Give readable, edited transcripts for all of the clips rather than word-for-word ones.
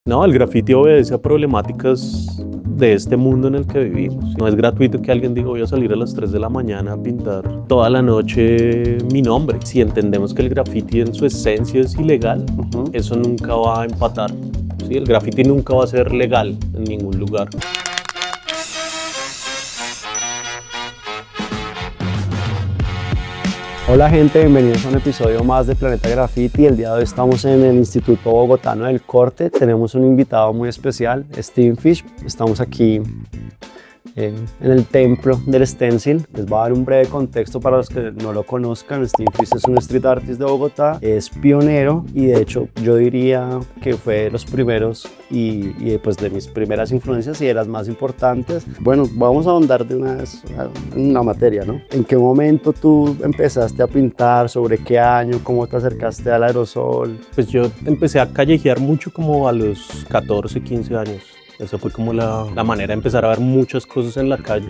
No, el graffiti obedece a problemáticas de este mundo en el que vivimos. No es gratuito que alguien diga voy a salir a las 3 de la mañana a pintar toda la noche mi nombre. Si entendemos que el graffiti en su esencia es ilegal, eso nunca va a empatar. ¿Sí? El graffiti nunca va a ser legal en ningún lugar. Hola gente, bienvenidos a un episodio más de Planeta Graffiti. El día de hoy estamos en el Instituto Bogotano del Corte. Tenemos un invitado muy especial, Steven Fish. Estamos aquí en el templo del stencil. Les voy a dar un breve contexto para los que no lo conozcan. Steven Fish es un street artist de Bogotá, es pionero y de hecho yo diría que fue de los primeros y pues de mis primeras influencias y de las más importantes. Bueno, vamos a ahondar de una vez en la materia, ¿no? ¿En qué momento tú empezaste a pintar? ¿Sobre qué año? ¿Cómo te acercaste al aerosol? Pues yo empecé a callejear mucho como a los 14, 15 años. Esa fue como la manera de empezar a ver muchas cosas en la calle.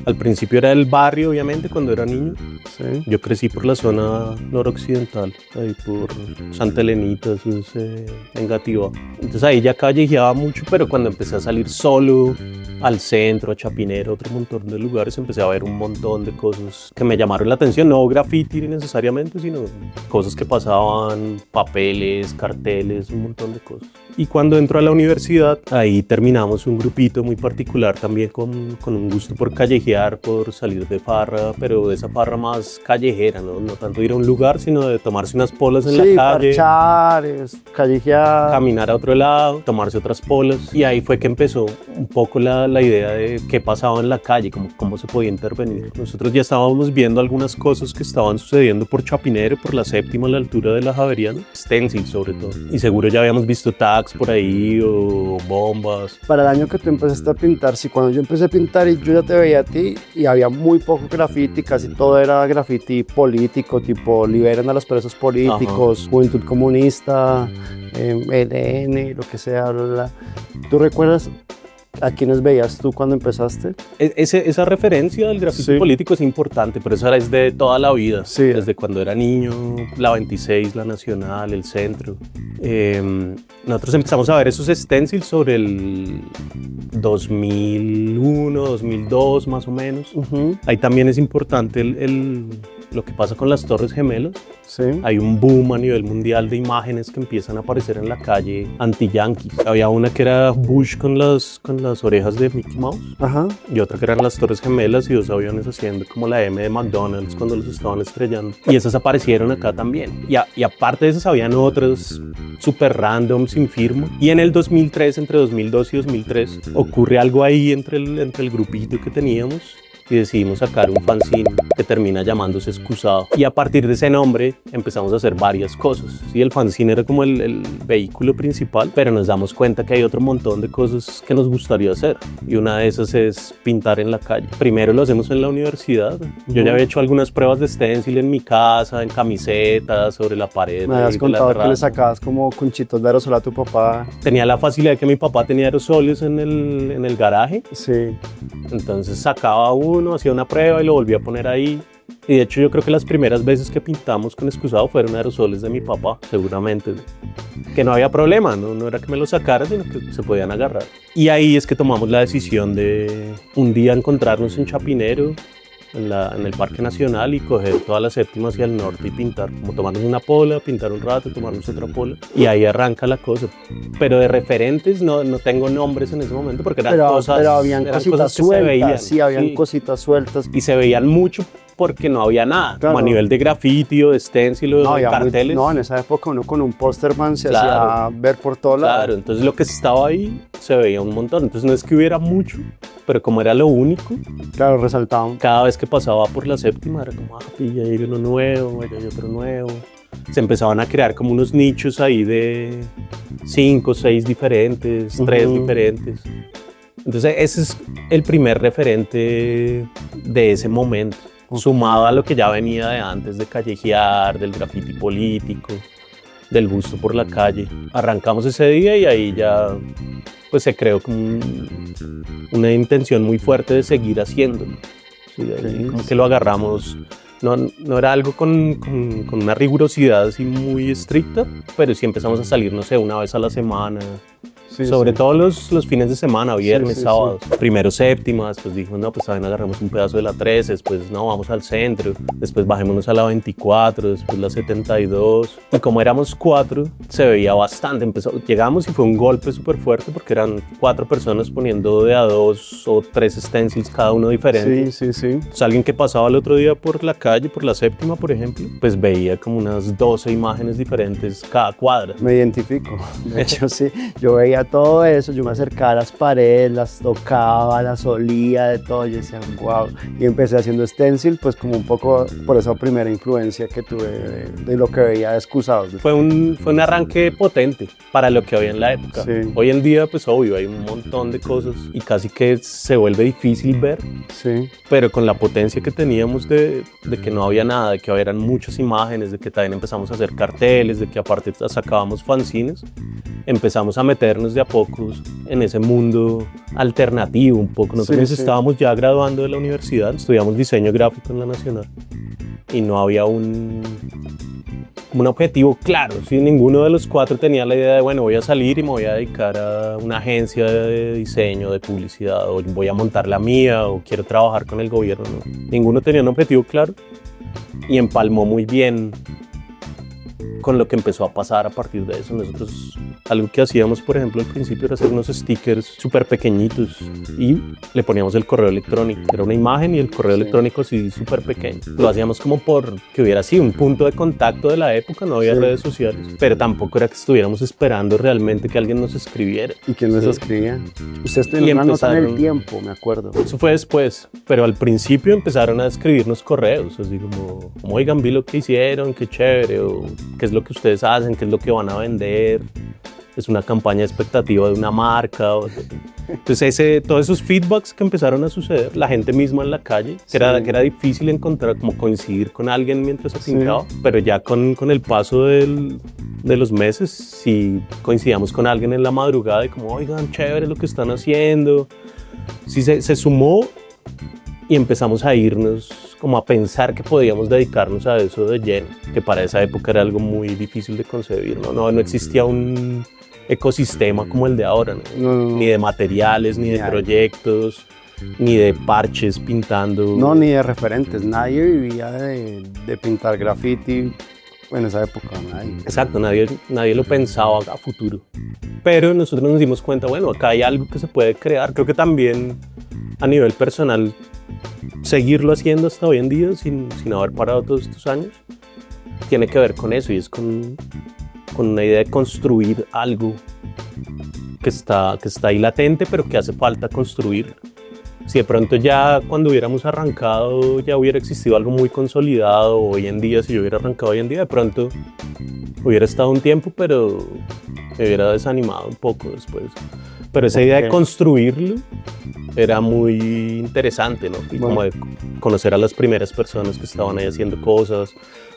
Al principio era el barrio, obviamente, cuando era niño. Sí. Yo crecí por la zona noroccidental, ahí por Santa Elenita, eso es Engativá. Entonces ahí ya callejeaba mucho, pero cuando empecé a salir solo al centro, a Chapinero, otro montón de lugares, empecé a ver un montón de cosas que me llamaron la atención. No graffiti necesariamente, sino cosas que pasaban, papeles, carteles, un montón de cosas. Y cuando entro a la universidad, ahí terminamos un grupito muy particular también con un gusto por callejear, por salir de farra, pero de esa farra más callejera, ¿no? No tanto ir a un lugar, sino de tomarse unas polas en la calle. Parchar, callejear. Caminar a otro lado, tomarse otras polas. Y ahí fue que empezó un poco la idea de qué pasaba en la calle, cómo se podía intervenir. Nosotros ya estábamos viendo algunas cosas que estaban sucediendo por Chapinero, por la séptima, a la altura de la Javeriana, stencil sobre todo. Y seguro ya habíamos visto tags por ahí o bombas. Para el año que tú empezaste a pintar, sí, cuando yo empecé a pintar y yo ya te veía a ti y había muy poco graffiti, casi todo era graffiti político, tipo liberen a los presos políticos, ajá, Juventud Comunista, ELN, lo que sea, bla, bla. ¿Tú recuerdas a quiénes veías tú cuando empezaste? Esa referencia del graffiti político es importante, pero esa es de toda la vida, desde cuando era niño, la 26, la Nacional, el Centro. Nosotros empezamos a ver esos stencils sobre el 2001, 2002 más o menos. Ahí también es importante lo que pasa con las Torres Gemelas. Hay un boom a nivel mundial de imágenes que empiezan a aparecer en la calle anti-yanquis. Había una que era Bush con las orejas de Mickey Mouse, y otra que eran las Torres Gemelas y dos aviones haciendo como la M de McDonald's cuando los estaban estrellando. Y esas aparecieron acá también. Y aparte de esas habían otras super random, sin firma. Y en el 2003, entre 2002 y 2003, ocurre algo ahí entre el grupito que teníamos y decidimos sacar un fanzine que termina llamándose Excusado. Y a partir de ese nombre empezamos a hacer varias cosas. Sí, el fanzine era como el vehículo principal, pero nos damos cuenta que hay otro montón de cosas que nos gustaría hacer. Y una de esas es pintar en la calle. Primero lo hacemos en la universidad. Yo ya había hecho algunas pruebas de stencil en mi casa, en camisetas, sobre la pared. Me habías contado que le sacabas como conchitos de aerosol a tu papá. Tenía la facilidad de que mi papá tenía aerosoles en el garaje. Sí. Entonces sacaba uno, hacía una prueba y lo volvía a poner ahí. Y de hecho yo creo que las primeras veces que pintamos con Excusado fueron aerosoles de mi papá, seguramente. Que no había problema, no era que me los sacara, sino que se podían agarrar. Y ahí es que tomamos la decisión de un día encontrarnos en Chapinero, en el Parque Nacional, y coger toda la séptima hacia el norte y pintar, como tomarnos una pola, pintar un rato, tomarnos otra pola, y ahí arranca la cosa. Pero de referentes no tengo nombres en ese momento porque eran cosas, pero habían cositas sueltas, se veían, sí, habían cositas sueltas. Y se veían mucho porque no había nada, como a nivel de graffiti o de stencil o de carteles. En esa época uno con un posterman se hacía ver por todos lados. Claro, entonces lo que estaba ahí se veía un montón, entonces no es que hubiera mucho, pero como era lo único, claro, resaltaba. Cada vez que pasaba por la séptima era como, ya hay uno nuevo, ya hay otro nuevo. Se empezaban a crear como unos nichos ahí de 5, 6 diferentes, 3 diferentes. Entonces ese es el primer referente de ese momento, sumado a lo que ya venía de antes de callejear, del graffiti político, del gusto por la calle. Arrancamos ese día y ahí ya pues se creó como una intención muy fuerte de seguir haciéndolo. Sí, como que lo agarramos, no era algo con una rigurosidad así muy estricta, pero sí empezamos a salir, no sé, una vez a la semana, Sobre todo los fines de semana, viernes, sábados. Sí. Primero séptimas, pues dijimos, no, pues también agarramos un pedazo de la 13, después no, vamos al centro, después bajémonos a la 24, después la 72. Y como éramos 4, se veía bastante. Llegamos y fue un golpe súper fuerte porque eran 4 personas poniendo de a 2 o 3 stencils, cada uno diferente. Sí. Entonces, alguien que pasaba el otro día por la calle, por la séptima, por ejemplo, pues veía como unas 12 imágenes diferentes cada cuadra. Me identifico. De hecho, sí, yo veía todo eso, yo me acercaba a las paredes, las tocaba, las olía, de todo, y decía, wow. Y empecé haciendo stencil, pues como un poco por esa primera influencia que tuve de lo que veía de Excusados. Fue un arranque potente para lo que había en la época. Sí. Hoy en día, pues obvio, hay un montón de cosas y casi que se vuelve difícil ver, Sí. pero con la potencia que teníamos de que no había nada, de que habían muchas imágenes, de que también empezamos a hacer carteles, de que aparte sacábamos fanzines, empezamos a meternos de a pocos en ese mundo alternativo un poco. Nosotros estábamos ya graduando de la universidad, estudiamos diseño gráfico en la Nacional y no había un objetivo claro. ¿Sí? Ninguno de los 4 tenía la idea de, bueno, voy a salir y me voy a dedicar a una agencia de diseño, de publicidad, o voy a montar la mía, o quiero trabajar con el gobierno. No. Ninguno tenía un objetivo claro y empalmó muy bien con lo que empezó a pasar a partir de eso. Nosotros, algo que hacíamos, por ejemplo, al principio era hacer unos stickers súper pequeñitos y le poníamos el correo electrónico. Era una imagen y el correo electrónico así súper pequeño. Lo hacíamos como por que hubiera así un punto de contacto de la época, no había redes sociales, pero tampoco era que estuviéramos esperando realmente que alguien nos escribiera. ¿Y quién les escribía? Ustedes tenían una nota en El Tiempo, me acuerdo. Eso fue después, pero al principio empezaron a escribirnos correos, así como oigan, vi lo que hicieron, qué chévere, o qué es lo que ustedes hacen, qué es lo que van a vender, es una campaña de expectativa de una marca. Entonces todos esos feedbacks que empezaron a suceder, la gente misma en la calle, que era difícil encontrar, como coincidir con alguien mientras se pintaba, pero ya con el paso de los meses, sí coincidíamos con alguien en la madrugada y como, oigan, chévere lo que están haciendo. Sí se sumó y empezamos a irnos como a pensar que podíamos dedicarnos a eso de lleno, que para esa época era algo muy difícil de concebir, no existía un ecosistema como el de ahora, ¿no? Ni de materiales, ni de proyectos, ni de parches pintando. No, ni de referentes, nadie vivía de pintar graffiti en esa época, nadie. Exacto, nadie lo pensaba a futuro. Pero nosotros nos dimos cuenta, bueno, acá hay algo que se puede crear. Creo que también a nivel personal, seguirlo haciendo hasta hoy en día, sin haber parado todos estos años, tiene que ver con eso, y es con una idea de construir algo que está ahí latente, pero que hace falta construir. Si de pronto ya cuando hubiéramos arrancado ya hubiera existido algo muy consolidado, hoy en día, si yo hubiera arrancado hoy en día, de pronto hubiera estado un tiempo, pero me hubiera desanimado un poco después. Pero esa idea de construirlo era muy interesante, ¿no? Y como de conocer a las primeras personas que estaban ahí haciendo cosas,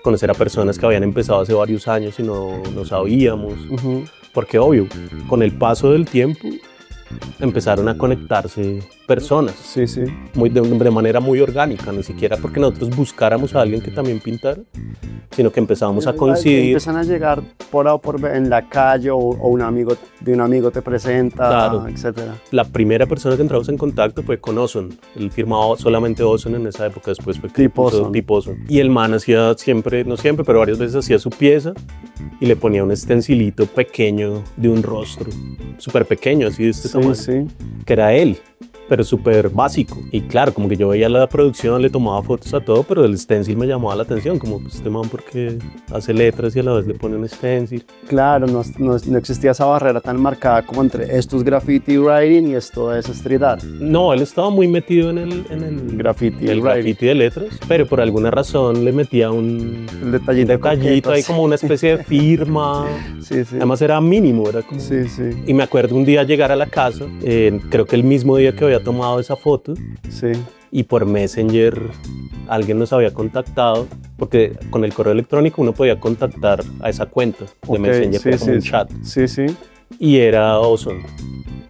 conocer a personas que habían empezado hace varios años y no sabíamos. Porque obvio, con el paso del tiempo empezaron a conectarse personas de manera muy orgánica, ni siquiera porque nosotros buscáramos a alguien que también pintara, sino que empezábamos a coincidir. Empiezan a llegar por en la calle o un amigo te presenta, etcétera. La primera persona que entramos en contacto fue con Ozone. Él firmaba solamente Ozone en esa época, después fue Tip Ozone. Y el man hacía siempre, no siempre, pero varias veces hacía su pieza y le ponía un stencilito pequeño de un rostro, súper pequeño, así de este tamaño, que era él, pero súper básico. Y claro, como que yo veía la producción, le tomaba fotos a todo, pero el stencil me llamaba la atención, como este man porque hace letras y a la vez le pone un stencil. Claro, no existía esa barrera tan marcada como entre esto es graffiti writing y esto es street art. No, él estaba muy metido en el graffiti, graffiti de letras, pero por alguna razón le metía un detallito ahí, como una especie de firma. Además era mínimo, era como... Y me acuerdo un día llegar a la casa, creo que el mismo día que había tomado esa foto, y por Messenger alguien nos había contactado, porque con el correo electrónico uno podía contactar a esa cuenta de Messenger, como un chat. Y era Ozone.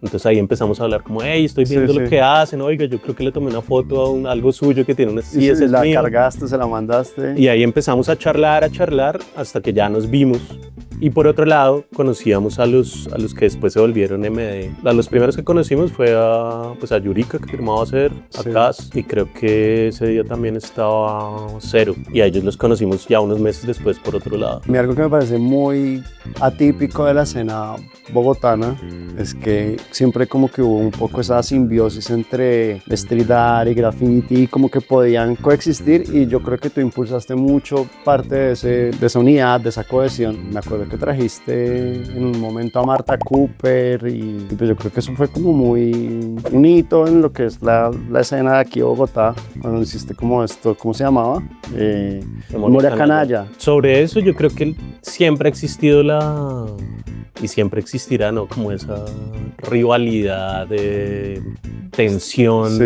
Entonces ahí empezamos a hablar como, hey, estoy viendo lo que hacen, oiga, yo creo que le tomé una foto a algo suyo que tiene una... Sí, ese es la mío. Cargaste, se la mandaste. Y ahí empezamos a charlar, hasta que ya nos vimos Y por otro lado, conocíamos a los que después se volvieron MD. A los primeros que conocimos fue a Yurika, que firmaba a Ser, a Cas, y creo que ese día también estaba Cero. Y a ellos los conocimos ya unos meses después por otro lado. A mí algo que me parece muy atípico de la escena bogotana es que siempre como que hubo un poco esa simbiosis entre street art y graffiti, como que podían coexistir, y yo creo que tú impulsaste mucho parte de esa unidad, de esa cohesión. Me acuerdo que trajiste en un momento a Marta Cooper y pues yo creo que eso fue como muy un hito en lo que es la escena de aquí de Bogotá, cuando hiciste como esto, ¿cómo se llamaba? Memoria Canalla. Sobre eso yo creo que siempre ha existido y siempre existirá, ¿no? Como esa rivalidad de tensión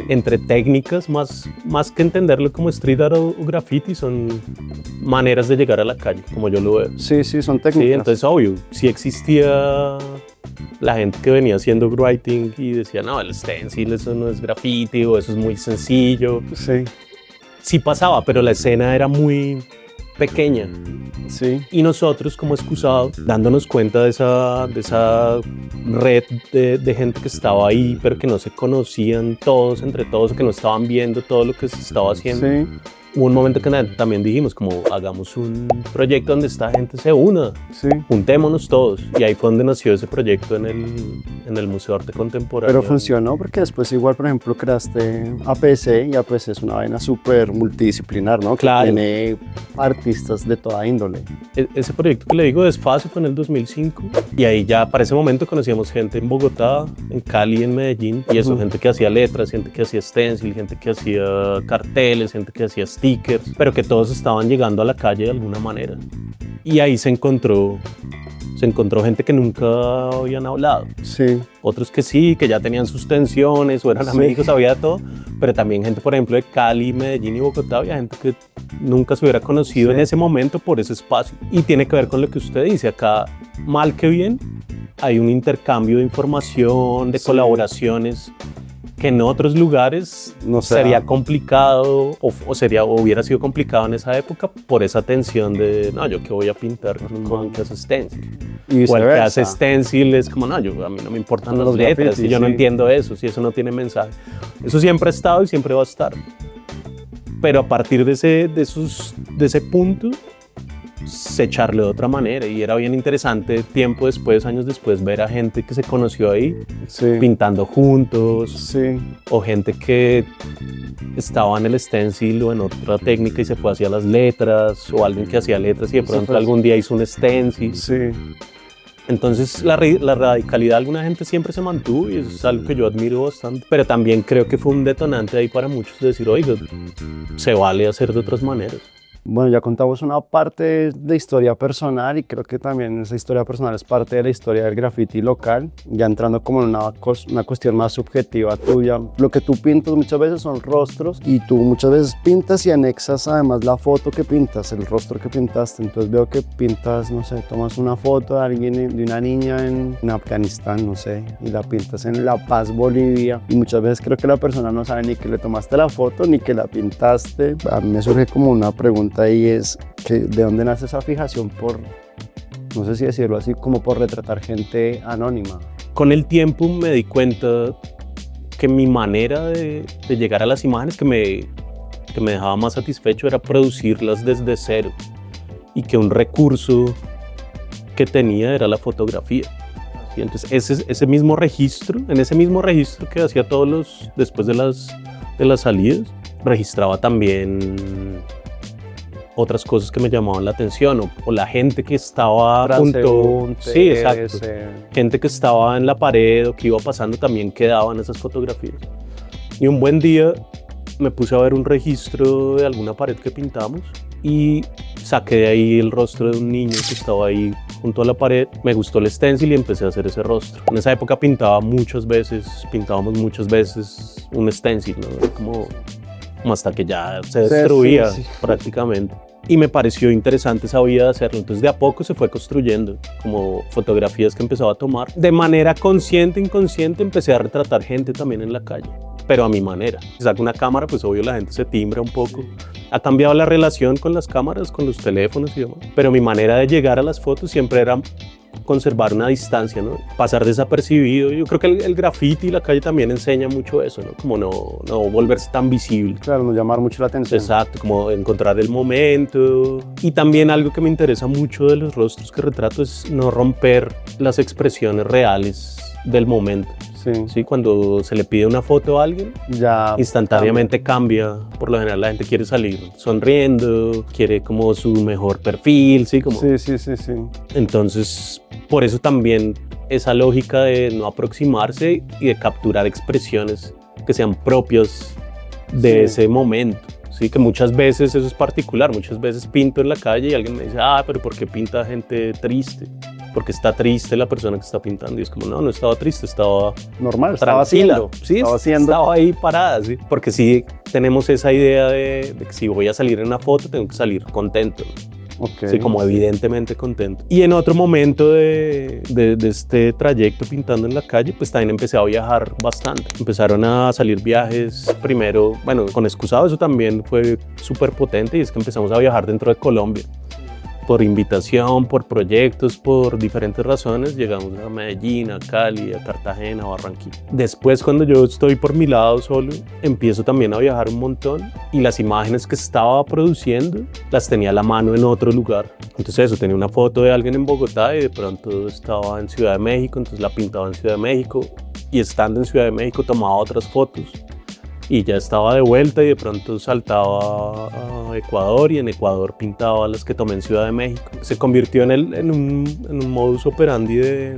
entre técnicas, más que entenderlo como street art o graffiti, son maneras de llegar a la calle, como yo lo veo. Sí, son técnicas. Sí, entonces obvio, sí existía la gente que venía haciendo writing y decía, no, el stencil, eso no es graffiti, o eso es muy sencillo. Sí pasaba, pero la escena era muy pequeña. Sí. Y nosotros como Excusado, dándonos cuenta de esa red de gente que estaba ahí, pero que no se conocían todos entre todos, que no estaban viendo todo lo que se estaba haciendo. Sí. Hubo un momento que también dijimos, como hagamos un proyecto donde esta gente se una, juntémonos todos. Y ahí fue donde nació ese proyecto en el Museo de Arte Contemporáneo. Pero funcionó porque después igual, por ejemplo, creaste APC, y APC es una vaina súper multidisciplinar, ¿no? Claro. Que tiene artistas de toda índole. Ese proyecto que le digo, Desfase, fue en el 2005. Y ahí ya para ese momento conocíamos gente en Bogotá, en Cali, en Medellín. Y eso, gente que hacía letras, gente que hacía stencil, gente que hacía carteles, gente que hacía stickers, pero que todos estaban llegando a la calle de alguna manera. Y ahí se encontró gente que nunca habían hablado. Sí. Otros que sí, que ya tenían sus tensiones o eran amigos, había todo, pero también gente, por ejemplo, de Cali, Medellín y Bogotá, había gente que nunca se hubiera conocido en ese momento por ese espacio. Y tiene que ver con lo que usted dice, acá, mal que bien, hay un intercambio de información, de colaboraciones, que en otros lugares sería complicado o hubiera sido complicado en esa época por esa tensión de, no, yo que voy a pintar con un man que hace stencil. O el que hace stencil es como, no, a mí no me importan las letras, y yo no entiendo eso, si eso no tiene mensaje. Eso siempre ha estado y siempre va a estar. Pero a partir de ese punto, se echarle de otra manera, y era bien interesante años después, ver a gente que se conoció ahí pintando juntos, o gente que estaba en el stencil o en otra técnica y se fue hacia las letras, o alguien que hacía letras y de pronto algún día hizo un stencil. Entonces la radicalidad de alguna gente siempre se mantuvo, y eso es algo que yo admiro bastante, pero también creo que fue un detonante ahí para muchos de decir, oiga, se vale hacer de otras maneras. Bueno, ya contamos una parte de historia personal, y creo que también esa historia personal es parte de la historia del graffiti local, ya entrando como en una cuestión más subjetiva tuya. Lo que tú pintas muchas veces son rostros, y tú muchas veces pintas y anexas además la foto que pintas, el rostro que pintaste. Entonces veo que pintas, no sé, tomas una foto de alguien, de una niña en Afganistán, no sé, y la pintas en La Paz, Bolivia, y muchas veces creo que la persona no sabe ni que le tomaste la foto ni que la pintaste. A mí me surge como una pregunta ahí, es que ¿de dónde nace esa fijación por, no sé si decirlo así, como por retratar gente anónima? Con el tiempo me di cuenta que mi manera de llegar a las imágenes que me dejaba más satisfecho era producirlas desde cero, y que un recurso que tenía era la fotografía. Y entonces ese mismo registro que hacía después de las salidas, registraba también otras cosas que me llamaban la atención, o la gente que estaba junto. Sí, exacto. Gente que estaba en la pared o que iba pasando también quedaba en esas fotografías. Y un buen día me puse a ver un registro de alguna pared que pintamos y saqué de ahí el rostro de un niño que estaba ahí junto a la pared. Me gustó el stencil y empecé a hacer ese rostro. En esa época pintábamos muchas veces un stencil, ¿no? Como hasta que ya se destruía prácticamente. Y me pareció interesante esa vida de hacerlo. Entonces de a poco se fue construyendo como fotografías que empezaba a tomar. De manera consciente, inconsciente, empecé a retratar gente también en la calle. pero a mi manera. Si saco una cámara, pues obvio la gente se timbra un poco. Ha cambiado la relación con las cámaras, con los teléfonos y demás, pero mi manera de llegar a las fotos siempre era conservar una distancia, ¿no? Pasar desapercibido. Yo creo que el graffiti y la calle también enseña mucho eso, ¿no? Como no volverse tan visible. Claro, no llamar mucho la atención. Exacto, como encontrar el momento. Y también algo que me interesa mucho de los rostros que retrato es no romper las expresiones reales del momento. Sí. Sí, cuando se le pide una foto a alguien, ya instantáneamente cambia. Por lo general la gente quiere salir sonriendo, quiere como su mejor perfil, ¿sí? Como... Sí. Entonces, por eso también esa lógica de no aproximarse y de capturar expresiones que sean propias de ese momento. Sí, que muchas veces eso es particular. Muchas veces pinto en la calle y alguien me dice, pero ¿por qué pinta gente triste? Porque está triste la persona que está pintando. Y es como, no estaba triste, estaba normal, tranquila. Estaba haciendo. Estaba ahí parada, ¿sí? Porque sí tenemos esa idea de que si voy a salir en una foto, tengo que salir contento, ¿no? Okay, sí, como evidentemente contento. Y en otro momento de este trayecto pintando en la calle, pues también empecé a viajar bastante. Empezaron a salir viajes primero, bueno, con Excusado eso también fue súper potente, y es que empezamos a viajar dentro de Colombia. Por invitación, por proyectos, por diferentes razones, llegamos a Medellín, a Cali, a Cartagena, a Barranquilla. Después, cuando yo estoy por mi lado solo, empiezo también a viajar un montón, y las imágenes que estaba produciendo las tenía a la mano en otro lugar. Entonces eso, tenía una foto de alguien en Bogotá y de pronto estaba en Ciudad de México, entonces la pintaba en Ciudad de México, y estando en Ciudad de México tomaba otras fotos. Y ya estaba de vuelta y de pronto saltaba a Ecuador, y en Ecuador pintaba las que tomé en Ciudad de México. Se convirtió en un modus operandi de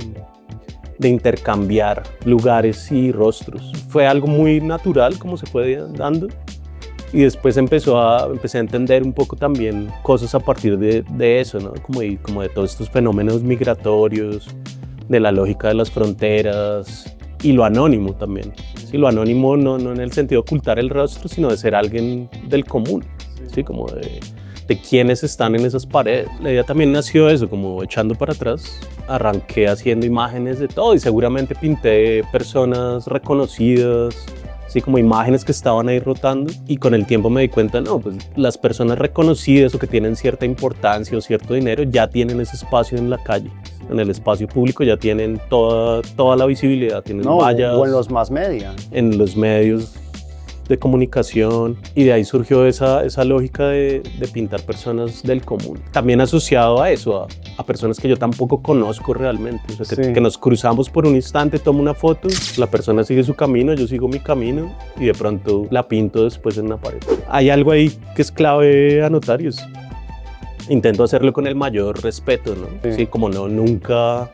intercambiar lugares y rostros. Fue algo muy natural como se fue dando, y después empecé a entender un poco también cosas a partir de eso, ¿no? Como de todos estos fenómenos migratorios, de la lógica de las fronteras y lo anónimo también. Sí, lo anónimo no en el sentido de ocultar el rostro, sino de ser alguien del común, ¿sí? Como de quienes están en esas paredes. La idea también nació eso, como echando para atrás. Arranqué haciendo imágenes de todo y seguramente pinté personas reconocidas, sí, como imágenes que estaban ahí rotando, y con el tiempo me di cuenta, pues las personas reconocidas o que tienen cierta importancia o cierto dinero ya tienen ese espacio en la calle. En el espacio público ya tienen toda la visibilidad, tienen vallas. O en los más media. En los medios de comunicación, y de ahí surgió esa lógica de pintar personas del común. También asociado a eso, a personas que yo tampoco conozco realmente, o sea, que nos cruzamos por un instante, tomo una foto, la persona sigue su camino, yo sigo mi camino, y de pronto la pinto después en una pared. Hay algo ahí que es clave anotar, y es intento hacerlo con el mayor respeto, ¿no? Sí, como nunca...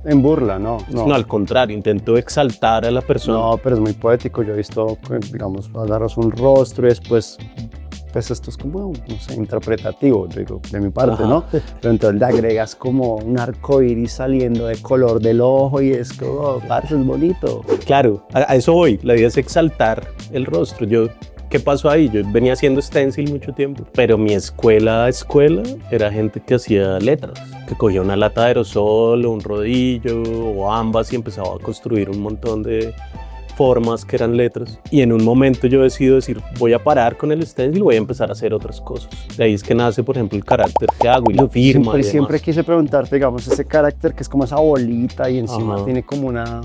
En burla, no. No, al contrario, intento exaltar a la persona. No, pero es muy poético. Yo he visto, digamos, agarras un rostro y después, pues esto es como, no sé, interpretativo, digo, de mi parte, ¿no? Pero entonces le agregas como un arco iris saliendo de color del ojo y es como, parce, es bonito. Claro, a eso voy. La idea es exaltar el rostro. ¿Qué pasó ahí? Yo venía haciendo stencil mucho tiempo, pero mi escuela era gente que hacía letras, que cogía una lata de aerosol o un rodillo o ambas y empezaba a construir un montón de formas que eran letras. Y en un momento yo decido decir, voy a parar con el stencil y voy a empezar a hacer otras cosas. De ahí es que nace, por ejemplo, el carácter que hago y la firma. Siempre quise preguntarte, digamos, ese carácter que es como esa bolita y encima tiene como una...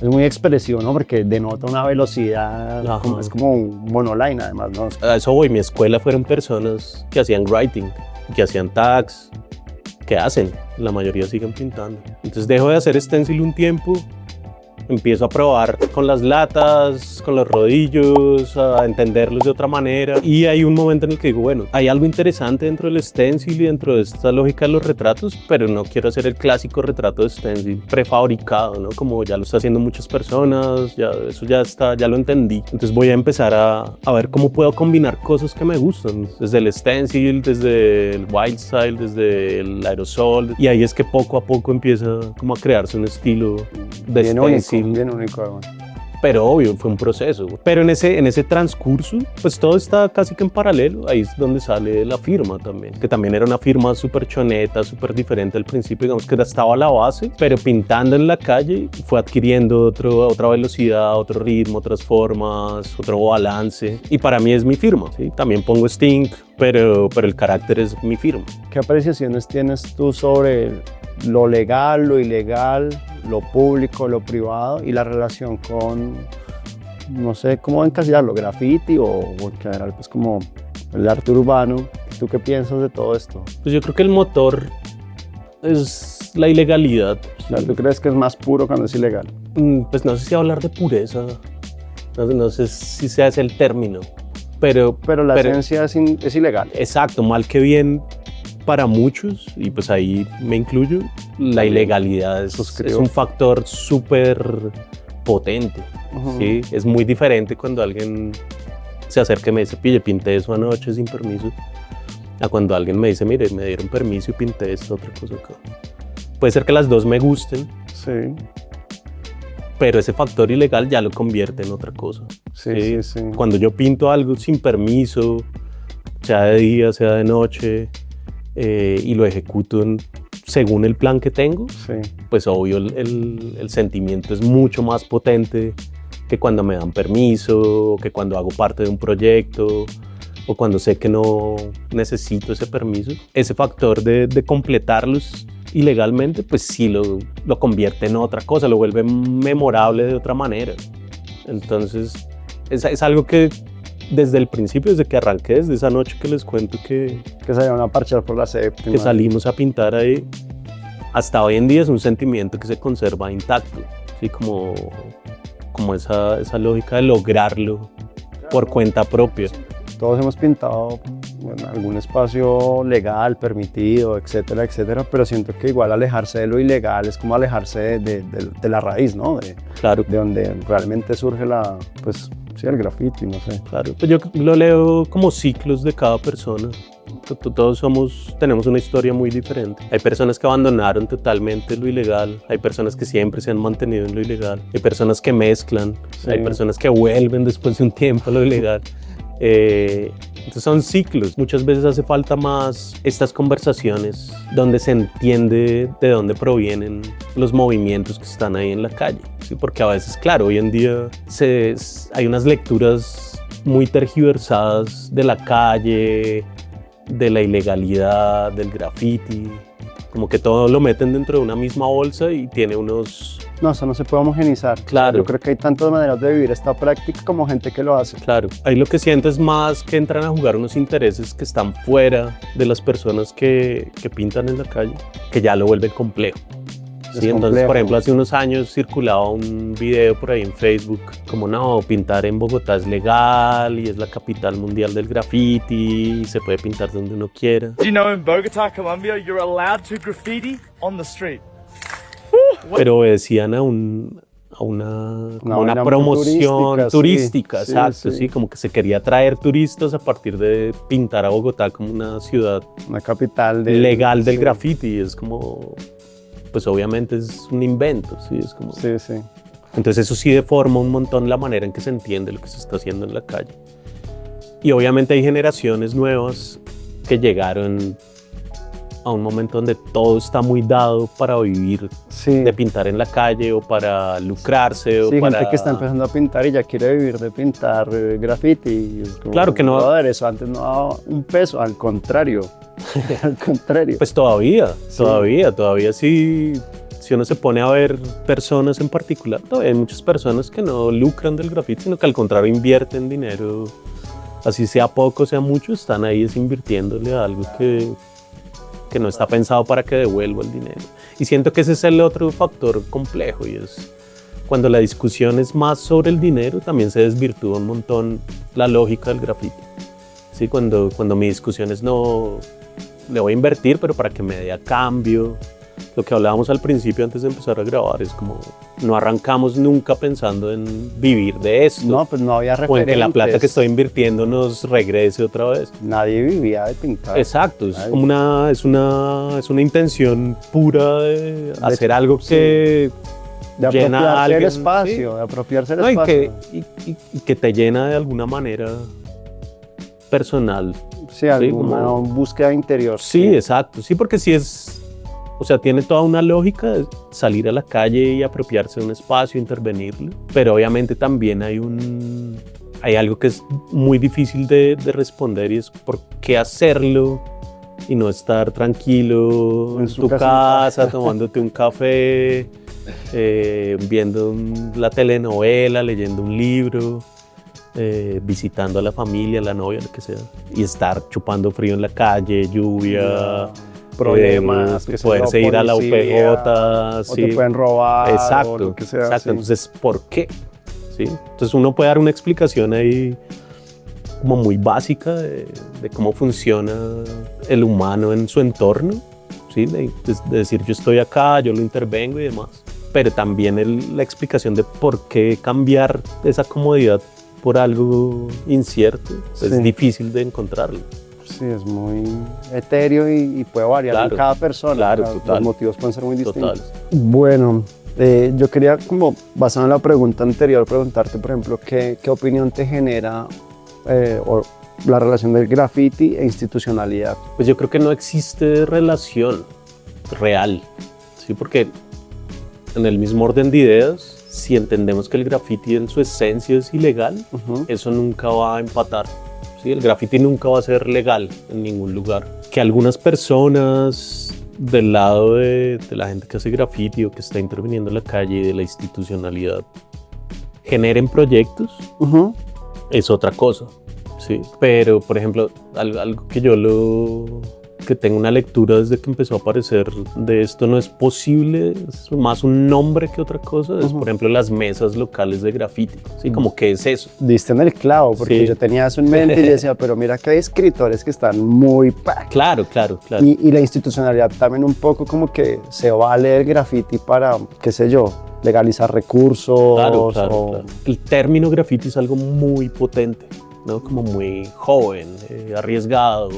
Es muy expresivo, ¿no? Porque denota una velocidad, es como un monoline además, ¿no? A eso voy, mi escuela fueron personas que hacían writing, que hacían tags, que hacen, la mayoría siguen pintando. Entonces dejo de hacer stencil un tiempo, empiezo a probar con las latas, con los rodillos, a entenderlos de otra manera, y hay un momento en el que digo, bueno, hay algo interesante dentro del stencil y dentro de esta lógica de los retratos, pero no quiero hacer el clásico retrato de stencil prefabricado, ¿no? Como ya lo está haciendo muchas personas, eso ya lo entendí. Entonces voy a empezar a ver cómo puedo combinar cosas que me gustan, desde el stencil, desde el wild style, desde el aerosol, y ahí es que poco a poco empieza como a crearse un estilo de stencil. Bien único, bueno. pero obvio, fue un proceso. Pero en ese transcurso, pues todo está casi que en paralelo. Ahí es donde sale la firma también, que también era una firma súper choneta, súper diferente al principio, digamos que estaba a la base, pero pintando en la calle fue adquiriendo otra velocidad, otro ritmo, otras formas, otro balance. Y para mí es mi firma, ¿sí? También pongo Sting, pero el carácter es mi firma. ¿Qué apreciaciones tienes tú sobre lo legal, lo ilegal, lo público, lo privado y la relación con, no sé cómo encasillarlo, graffiti o en general pues como el arte urbano? ¿Tú qué piensas de todo esto? Pues yo creo que el motor es la ilegalidad. O sea, ¿tú crees que es más puro cuando es ilegal? Pues no sé si hablar de pureza, no sé si sea ese el término, pero la esencia es ilegal. Exacto, mal que bien para muchos, y pues ahí me incluyo, la ilegalidad es un factor súper potente. ¿Sí? Es muy diferente cuando alguien se acerca y me dice, pille, pinté eso anoche sin permiso, a cuando alguien me dice, mire, me dieron permiso y pinté esta otra cosa acá. Puede ser que las dos me gusten, sí, pero ese factor ilegal ya lo convierte en otra cosa. Sí. Cuando yo pinto algo sin permiso, sea de día, sea de noche, y lo ejecuto según el plan que tengo, pues obvio el sentimiento es mucho más potente que cuando me dan permiso, que cuando hago parte de un proyecto, o cuando sé que no necesito ese permiso. Ese factor de completarlos ilegalmente, pues sí lo convierte en otra cosa, lo vuelve memorable de otra manera. Entonces es algo que desde el principio, desde que arranqué, desde esa noche que les cuento que salieron a parchar por la séptima, que salimos a pintar ahí, hasta hoy en día es un sentimiento que se conserva intacto, ¿sí? Como esa lógica de lograrlo por cuenta propia. Todos hemos pintado en algún espacio legal, permitido, etcétera, etcétera, pero siento que igual alejarse de lo ilegal es como alejarse de la raíz, ¿no? Claro. De donde realmente surge el graffiti, no sé. Claro, pues yo lo leo como ciclos de cada persona. Todos tenemos una historia muy diferente. Hay personas que abandonaron totalmente lo ilegal, hay personas que siempre se han mantenido en lo ilegal, hay personas que mezclan, hay personas que vuelven después de un tiempo a lo ilegal. Entonces son ciclos. Muchas veces hace falta más estas conversaciones donde se entiende de dónde provienen los movimientos que están ahí en la calle, ¿sí? Porque a veces, claro, hoy en día hay unas lecturas muy tergiversadas de la calle, de la ilegalidad, del graffiti, como que todo lo meten dentro de una misma bolsa y tiene unos... No, eso no se puede homogenizar. Claro. Yo creo que hay tantas maneras de vivir esta práctica como gente que lo hace. Claro. Ahí lo que siento es más que entran a jugar unos intereses que están fuera de las personas que pintan en la calle, que ya lo vuelven complejo. Sí, entonces, por ejemplo, hace unos años circulaba un video por ahí en Facebook, como no, pintar en Bogotá es legal y es la capital mundial del graffiti y se puede pintar donde uno quiera. Do you know in Bogotá, Colombia, you're allowed to graffiti on the street? Pero decían a una promoción turística, exacto, sí, como que se quería atraer turistas a partir de pintar a Bogotá como una ciudad, una capital legal del graffiti. Es como, pues obviamente es un invento, sí, es como... Sí. Entonces eso sí deforma un montón la manera en que se entiende lo que se está haciendo en la calle. Y obviamente hay generaciones nuevas que llegaron a un momento donde todo está muy dado para vivir de pintar en la calle o para lucrarse. Sí, o para... gente que está empezando a pintar y ya quiere vivir de pintar graffiti. Es como, claro que no. Joder, eso antes no daba un peso, al contrario. Al contrario. Pues todavía sí. Si uno se pone a ver personas en particular, todavía hay muchas personas que no lucran del graffiti, sino que al contrario invierten dinero, así sea poco, sea mucho, están ahí invirtiéndole a algo que no está pensado para que devuelva el dinero. Y siento que ese es el otro factor complejo, y es cuando la discusión es más sobre el dinero, también se desvirtúa un montón la lógica del graffiti. ¿Sí? Cuando mi discusión es no, le voy a invertir, pero para que me dé a cambio. Lo que hablábamos al principio antes de empezar a grabar es como no arrancamos nunca pensando en vivir de esto. No, pues no había referentes. O en que la plata que estoy invirtiendo nos regrese otra vez. Nadie vivía de pintar. Exacto, es como una intención pura de hacer algo que De llena a apropiarse alguien. el espacio, ¿sí? de apropiarse el No, espacio. y que te llena de alguna manera personal. Sí, alguna como- búsqueda interior. Sí, exacto. Sí, porque sí es, o sea, tiene toda una lógica de salir a la calle y apropiarse de un espacio, intervenirlo, pero obviamente también hay algo que es muy difícil de responder y es por qué hacerlo y no estar tranquilo en su tu casita. casa tomándote un café, viendo la telenovela, leyendo un libro. Visitando a la familia, a la novia, lo que sea, y estar chupando frío en la calle, lluvia, Problemas, que poderse ir a la UPJ, o sí. te pueden robar, Exacto, o lo que sea. exacto. Sí. Entonces, ¿por qué? ¿Sí? Entonces uno puede dar una explicación ahí como muy básica de cómo funciona el humano en su entorno, ¿sí? De decir yo estoy acá, yo lo intervengo y demás, pero también la explicación de por qué cambiar esa comodidad por algo incierto, Sí. es difícil de encontrarlo. Sí, es muy etéreo y puede variar Claro, en cada persona. claro, Los total. motivos pueden ser muy distintos. Total. Bueno, yo quería, como basado en la pregunta anterior, preguntarte, por ejemplo, ¿qué opinión te genera o la relación del graffiti e institucionalidad? Pues yo creo que no existe relación real, ¿sí? Porque en el mismo orden de ideas, si entendemos que el graffiti en su esencia es ilegal, eso nunca va a empatar. ¿Sí? El graffiti nunca va a ser legal en ningún lugar. Que algunas personas del lado de la gente que hace graffiti o que está interviniendo en la calle y de la institucionalidad generen proyectos, es otra cosa. Sí. Pero, por ejemplo, algo que que tengo una lectura desde que empezó a aparecer de esto no es posible, es más un nombre que otra cosa, es por ejemplo las mesas locales de graffiti, ¿sí? Como ¿qué es eso? Diste en el clavo, porque Sí. yo tenía eso en mente y decía, pero mira que hay escritores que están muy pack. Claro. Y la institucionalidad también un poco como que se vale el graffiti para, qué sé yo, legalizar recursos. Claro. El término graffiti es algo muy potente, ¿no? Como muy joven, arriesgado,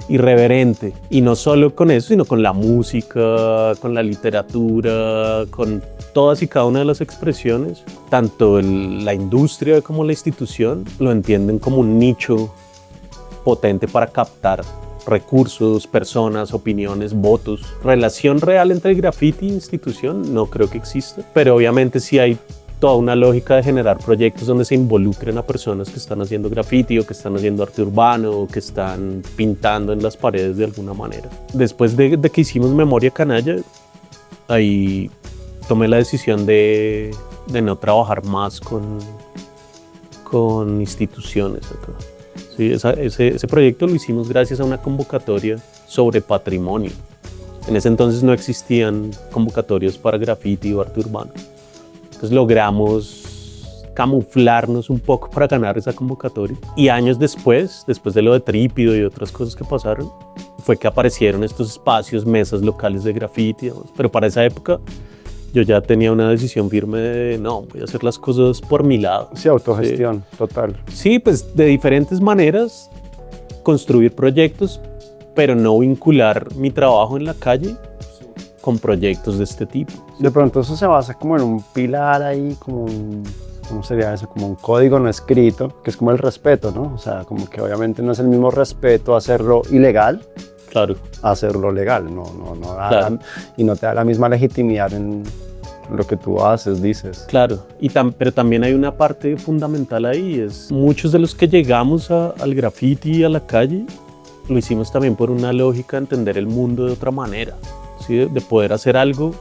irreverente. Y no solo con eso, sino con la música, con la literatura, con todas y cada una de las expresiones. Tanto la industria como la institución lo entienden como un nicho potente para captar recursos, personas, opiniones, votos. Relación real entre el graffiti e institución no creo que exista, pero obviamente sí hay toda una lógica de generar proyectos donde se involucren a personas que están haciendo graffiti o que están haciendo arte urbano o que están pintando en las paredes de alguna manera. Después de que hicimos Memoria Canalla, ahí tomé la decisión de no trabajar más con instituciones acá. Sí, ese proyecto lo hicimos gracias a una convocatoria sobre patrimonio. En ese entonces no existían convocatorias para graffiti o arte urbano. Entonces logramos camuflarnos un poco para ganar esa convocatoria. Y años después de lo de Trípido y otras cosas que pasaron, fue que aparecieron estos espacios, mesas locales de graffiti, digamos. Pero para esa época yo ya tenía una decisión firme de no, voy a hacer las cosas por mi lado. Sí, autogestión, total. Sí, pues de diferentes maneras construir proyectos, pero no vincular mi trabajo en la calle con proyectos de este tipo. De pronto eso se basa como en un pilar ahí, como ¿cómo sería eso? Como un código no escrito, que es como el respeto, ¿no? O sea, como que obviamente no es el mismo respeto hacerlo ilegal, Claro. a hacerlo legal, Claro. Y no te da la misma legitimidad en lo que tú haces, dices. Claro, pero también hay una parte fundamental ahí, es muchos de los que llegamos al graffiti y a la calle, lo hicimos también por una lógica de entender el mundo de otra manera, ¿sí? De poder hacer algo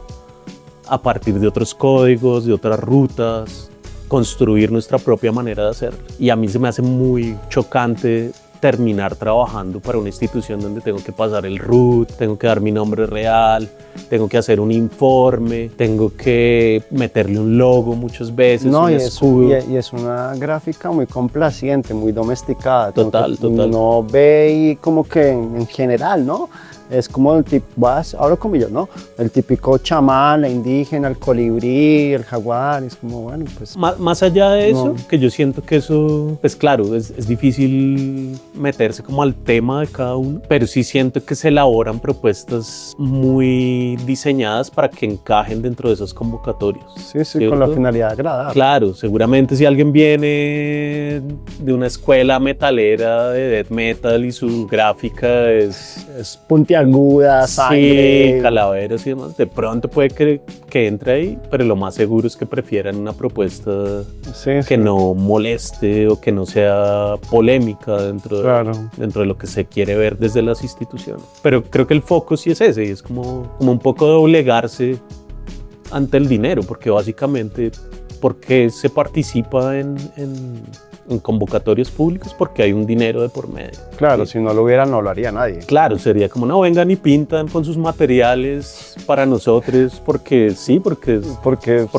a partir de otros códigos, de otras rutas, construir nuestra propia manera de hacerlo. Y a mí se me hace muy chocante terminar trabajando para una institución donde tengo que pasar el RUT, tengo que dar mi nombre real, tengo que hacer un informe, tengo que meterle un logo muchas veces, No, un y escudo. es una gráfica muy complaciente, muy domesticada. Total. Uno ve y como que en general, ¿no? es como el tipo, ahora comillas, ¿no? El típico chamán, la indígena, el colibrí, el jaguar, es como, bueno, pues... Más allá de eso, que yo siento que eso, pues claro, es difícil meterse como al tema de cada uno, pero sí siento que se elaboran propuestas muy diseñadas para que encajen dentro de esas convocatorias. Sí, ¿cierto? Con la finalidad de agradar. Claro, seguramente si alguien viene de una escuela metalera de death metal y su gráfica es puntiaguda, sangre. Sí, calaveras y demás. De pronto puede que entre ahí, pero lo más seguro es que prefieran una propuesta que no moleste o que no sea polémica dentro de lo que se quiere ver desde las instituciones. Pero creo que el foco sí es ese, y es como un poco doblegarse ante el dinero, porque básicamente, ¿por qué se participa en convocatorias públicas? Porque hay un dinero de por medio. Claro, si no lo hubiera, no lo haría nadie. Claro, sería como, no, vengan y pintan con sus materiales para nosotros, porque sí, porque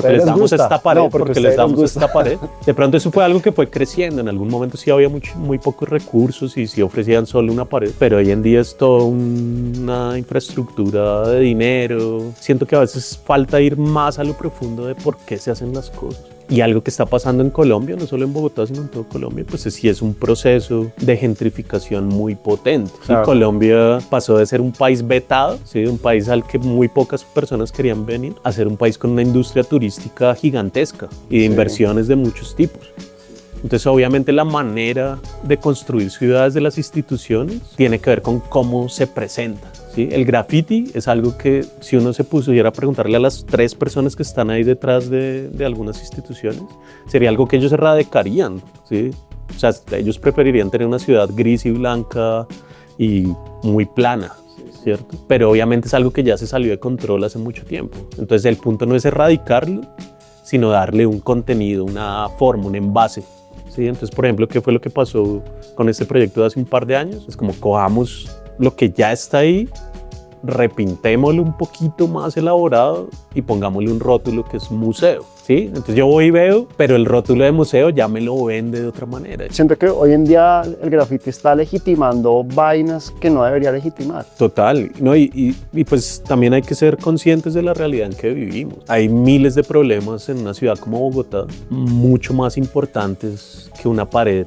les damos esta pared, porque les damos esta pared. De pronto eso fue algo que fue creciendo. En algún momento sí había muy pocos recursos y sí ofrecían solo una pared, pero hoy en día es toda una infraestructura de dinero. Siento que a veces falta ir más a lo profundo de por qué se hacen las cosas. Y algo que está pasando en Colombia, no solo en Bogotá, sino en todo Colombia, pues sí es un proceso de gentrificación muy potente. Claro. Colombia pasó de ser un país vetado, ¿sí? Un país al que muy pocas personas querían venir, a ser un país con una industria turística gigantesca y de inversiones de muchos tipos. Entonces, obviamente, la manera de construir ciudades de las instituciones tiene que ver con cómo se presenta. ¿Sí? El graffiti es algo que, si uno se pusiera a preguntarle a las 3 personas que están ahí detrás de algunas instituciones, sería algo que ellos erradicarían, ¿sí? O sea, ellos preferirían tener una ciudad gris y blanca y muy plana, ¿cierto? Pero obviamente es algo que ya se salió de control hace mucho tiempo. Entonces, el punto no es erradicarlo, sino darle un contenido, una forma, un envase. ¿Sí? Entonces, por ejemplo, ¿qué fue lo que pasó con este proyecto de hace un par de años? Es como cojamos lo que ya está ahí, repintémoslo un poquito más elaborado y pongámosle un rótulo que es museo, ¿sí? Entonces yo voy y veo, pero el rótulo de museo ya me lo vende de otra manera. Siento que hoy en día el graffiti está legitimando vainas que no debería legitimar. Total, ¿no? Y pues también hay que ser conscientes de la realidad en que vivimos. Hay miles de problemas en una ciudad como Bogotá, mucho más importantes que una pared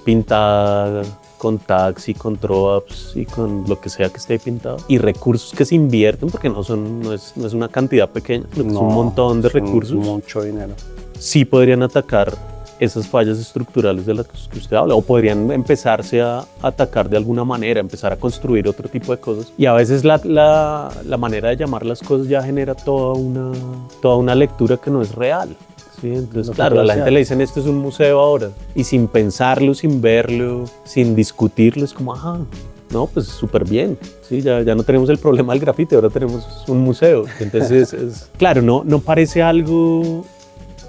pintada con tags y con throw-ups y con lo que sea que esté pintado, y recursos que se invierten, porque no es una cantidad pequeña, es un montón de recursos. Mucho dinero. Sí podrían atacar esas fallas estructurales de las que usted habla, o podrían empezarse a atacar de alguna manera, empezar a construir otro tipo de cosas. Y a veces la manera de llamar las cosas ya genera toda una lectura que no es real. Sí, entonces, claro, a la gente le dicen esto es un museo ahora, y sin pensarlo, sin verlo, sin discutirlo, es como, ajá, no, pues súper bien, sí, ya no tenemos el problema del grafiti, ahora tenemos un museo. Entonces, claro, no parece algo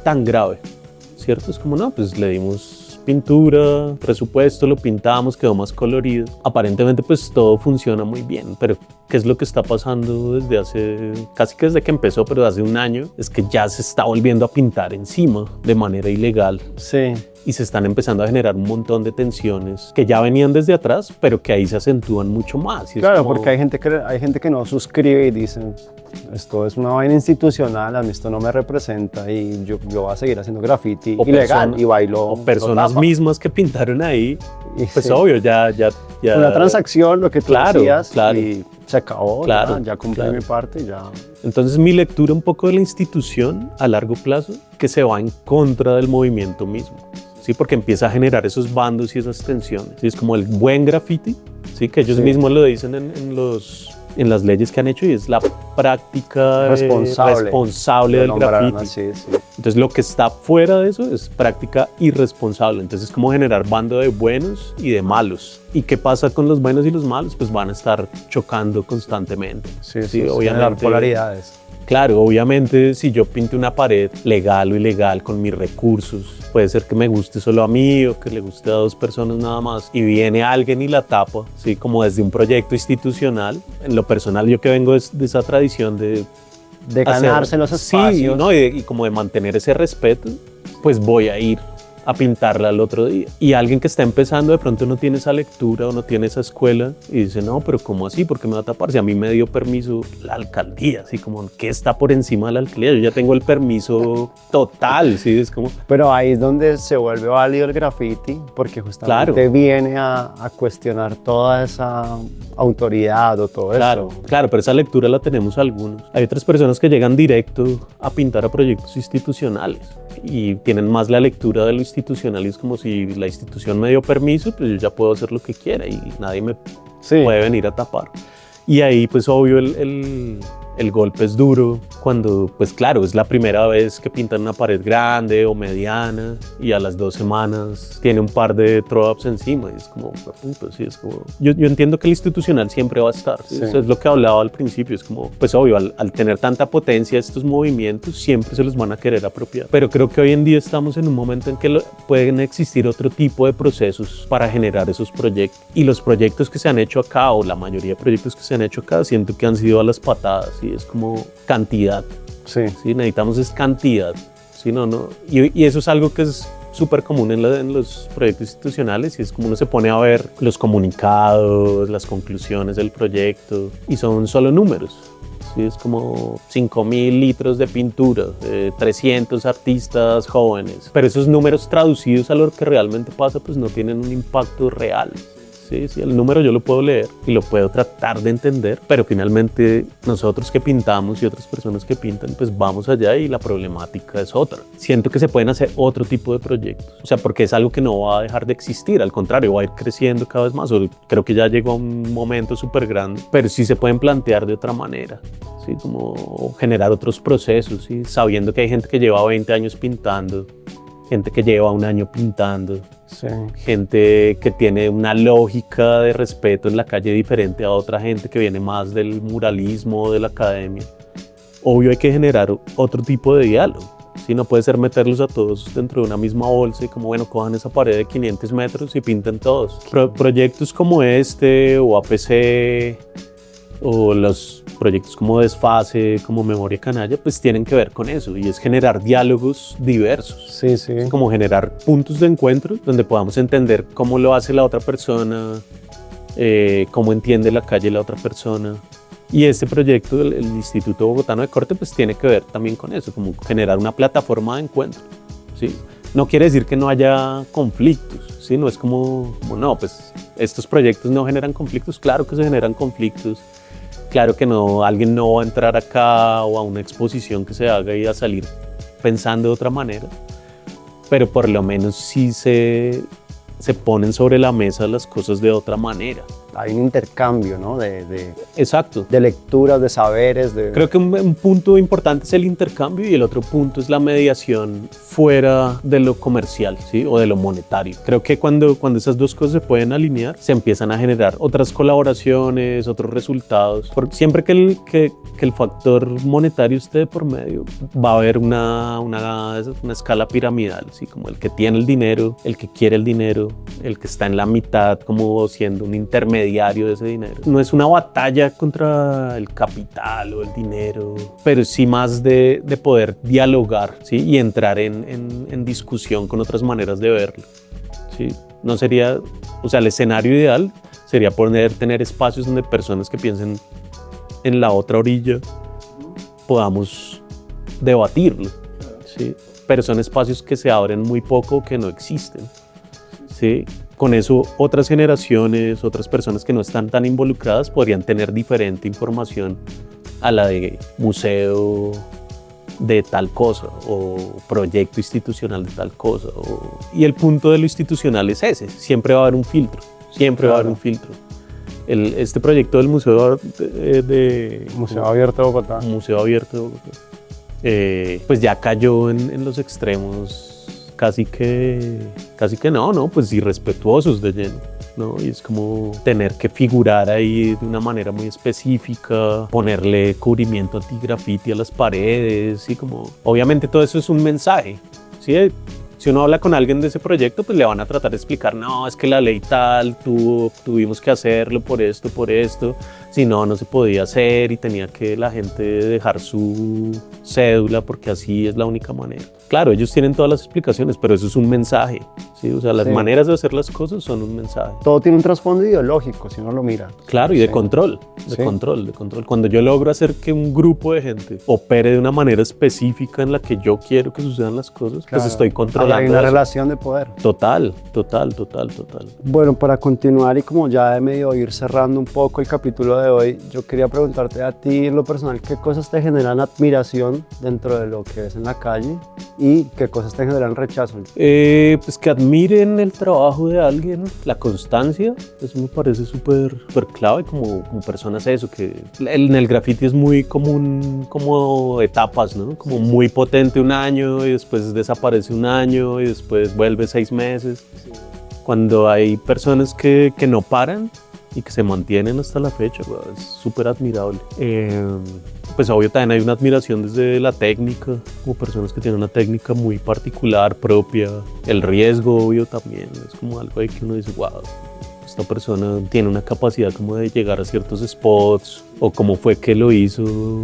tan grave, ¿cierto? Es como, no, pues le dimos pintura, presupuesto, lo pintamos, quedó más colorido. Aparentemente pues todo funciona muy bien, pero ¿qué es lo que está pasando casi que desde que empezó, pero hace un año? Es que ya se está volviendo a pintar encima de manera ilegal. Sí. Y se están empezando a generar un montón de tensiones que ya venían desde atrás, pero que ahí se acentúan mucho más. Y claro, porque hay gente que no suscribe y dice, esto es una vaina institucional, a mí esto no me representa y yo voy a seguir haciendo graffiti ilegal y bailo. O personas mismas que pintaron ahí, pues sí. Obvio, ya. Una transacción, lo que tú decías, claro. Y se acabó, claro, ya cumplí mi parte, ya. Entonces mi lectura un poco de la institución a largo plazo, que se va en contra del movimiento mismo. Sí, porque empieza a generar esos bandos y esas tensiones. Sí, es como el buen graffiti, ¿sí? Que ellos mismos lo dicen en las leyes que han hecho, y es la práctica responsable del graffiti. Sí. Entonces lo que está fuera de eso es práctica irresponsable. Entonces es como generar bando de buenos y de malos. ¿Y qué pasa con los buenos y los malos? Pues van a estar chocando constantemente. Sí, obviamente. Polaridades. Claro, obviamente si yo pinto una pared legal o ilegal con mis recursos, puede ser que me guste solo a mí o que le guste a 2 personas nada más, y viene alguien y la tapa, ¿sí? Como desde un proyecto institucional. En lo personal, yo que vengo de esa tradición de ganarse los espacios. Sí, ¿no? y como de mantener ese respeto, pues voy a ir a pintarla al otro día. Y alguien que está empezando de pronto no tiene esa lectura o no tiene esa escuela y dice, no, pero ¿cómo así? ¿Por qué me va a tapar? Si a mí me dio permiso la alcaldía, así como, ¿qué está por encima de la alcaldía? Yo ya tengo el permiso total, ¿sí? Es como... Pero ahí es donde se vuelve válido el graffiti, porque justamente viene a cuestionar toda esa autoridad o todo eso. Claro, pero esa lectura la tenemos algunos. Hay otras personas que llegan directo a pintar a proyectos institucionales y tienen más la lectura de lo institucional y es como si la institución me dio permiso, pues yo ya puedo hacer lo que quiera y nadie me puede venir a tapar. Y ahí pues obvio el golpe es duro cuando, pues claro, es la primera vez que pintan una pared grande o mediana y a las 2 semanas tiene un par de throw-ups encima y es como, puto, sí, es como... Yo entiendo que el institucional siempre va a estar, ¿sí? Eso es lo que hablaba al principio, es como, pues obvio, al tener tanta potencia estos movimientos siempre se los van a querer apropiar, pero creo que hoy en día estamos en un momento en que pueden existir otro tipo de procesos para generar esos proyectos y los proyectos que se han hecho acá o la mayoría de proyectos que se han hecho acá siento que han sido a las patadas. ¿Sí? Es como cantidad. Sí, necesitamos es cantidad. ¿Sí? No. Y eso es algo que es súper común en los proyectos institucionales y es como uno se pone a ver los comunicados, las conclusiones del proyecto y son solo números. Sí, es como 5.000 litros de pintura, 300 artistas jóvenes. Pero esos números traducidos a lo que realmente pasa pues no tienen un impacto real. Sí, el número yo lo puedo leer y lo puedo tratar de entender, pero finalmente nosotros que pintamos y otras personas que pintan, pues vamos allá y la problemática es otra. Siento que se pueden hacer otro tipo de proyectos, o sea, porque es algo que no va a dejar de existir, al contrario, va a ir creciendo cada vez más, o creo que ya llegó a un momento súper grande, pero sí se pueden plantear de otra manera. Sí, como generar otros procesos, ¿sí? Sabiendo que hay gente que lleva 20 años pintando, gente que lleva 1 año pintando, gente que tiene una lógica de respeto en la calle diferente a otra gente que viene más del muralismo, de la academia. Obvio hay que generar otro tipo de diálogo. ¿Sí? No puede ser meterlos a todos dentro de una misma bolsa y como, bueno, cojan esa pared de 500 metros y pinten todos. Proyectos como este o APC o los proyectos como Desfase, como Memoria Canalla, pues tienen que ver con eso y es generar diálogos diversos. Sí. Como generar puntos de encuentro donde podamos entender cómo lo hace la otra persona, cómo entiende la calle la otra persona. Y este proyecto, el Instituto Bogotano de Corte, pues tiene que ver también con eso, como generar una plataforma de encuentro. ¿Sí? No quiere decir que no haya conflictos, ¿sí? No es como no, pues estos proyectos no generan conflictos, claro que se generan conflictos. Claro que no, alguien no va a entrar acá o a una exposición que se haga y a salir pensando de otra manera, pero por lo menos sí se ponen sobre la mesa las cosas de otra manera. Hay un intercambio, ¿no? Exacto. De lecturas, de saberes. Creo que un punto importante es el intercambio y el otro punto es la mediación fuera de lo comercial, ¿sí? O de lo monetario. Creo que cuando esas dos cosas se pueden alinear, se empiezan a generar otras colaboraciones, otros resultados. Porque siempre que el factor monetario esté de por medio, va a haber una escala piramidal, ¿sí? Como el que tiene el dinero, el que quiere el dinero, el que está en la mitad como siendo un intermediario de ese dinero. No es una batalla contra el capital o el dinero, pero sí más de poder dialogar, ¿sí? Y entrar en discusión con otras maneras de verlo, ¿sí? No sería, o sea, el escenario ideal sería tener espacios donde personas que piensen en la otra orilla podamos debatirlo, ¿sí? Pero son espacios que se abren muy poco, que no existen, ¿sí? Con eso otras generaciones, otras personas que no están tan involucradas podrían tener diferente información a la de museo de tal cosa o proyecto institucional de tal cosa. Y el punto de lo institucional es ese, siempre va a haber un filtro, siempre va a haber un filtro. Este proyecto del Museo Abierto de Bogotá. Museo Abierto de Bogotá, pues ya cayó en los extremos casi que no, pues irrespetuosos de lleno, ¿no? Y es como tener que figurar ahí de una manera muy específica, ponerle cubrimiento anti-graffiti a las paredes, y como, obviamente todo eso es un mensaje, ¿sí? Si uno habla con alguien de ese proyecto, pues le van a tratar de explicar, no, es que la ley tal, tuvimos que hacerlo por esto, Si no, no se podía hacer y tenía que la gente dejar su cédula porque así es la única manera. Claro, ellos tienen todas las explicaciones, pero eso es un mensaje, ¿sí? O sea, las maneras de hacer las cosas son un mensaje. Todo tiene un trasfondo ideológico, si uno lo mira. Claro, y de control, de control. Cuando yo logro hacer que un grupo de gente opere de una manera específica en la que yo quiero que sucedan las cosas, pues estoy controlando. Hay una relación de poder. Total. Bueno, para continuar y como ya de medio ir cerrando un poco el capítulo de hoy, yo quería preguntarte a ti en lo personal, ¿qué cosas te generan admiración dentro de lo que ves en la calle y qué cosas te generan rechazo? Pues que admiren el trabajo de alguien, la constancia, eso me parece súper clave como personas eso, que en el graffiti es muy común como etapas, ¿no? Como muy potente un año y después desaparece un año y después vuelve 6 meses. Cuando hay personas que no paran y que se mantienen hasta la fecha, es súper admirable. Pues obvio también hay una admiración desde la técnica, como personas que tienen una técnica muy particular, propia. El riesgo, obvio, también es como algo ahí que uno dice, wow, esta persona tiene una capacidad como de llegar a ciertos spots, o cómo fue que lo hizo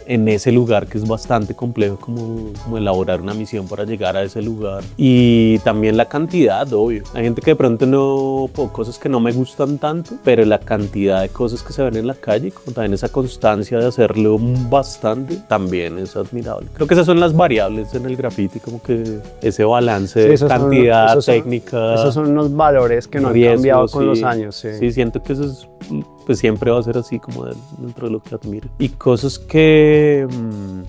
en ese lugar que es bastante complejo, como elaborar una misión para llegar a ese lugar. Y también la cantidad, obvio. Hay gente que de pronto no, cosas que no me gustan tanto, pero la cantidad de cosas que se ven en la calle, como también esa constancia de hacerlo bastante, también es admirable. Creo que esas son las variables en el graffiti, como que ese balance de cantidad, técnica. Esos son unos valores que no han cambiado con los años. Sí, siento que eso es, pues siempre va a ser así como dentro de lo que admiro. Y cosas que,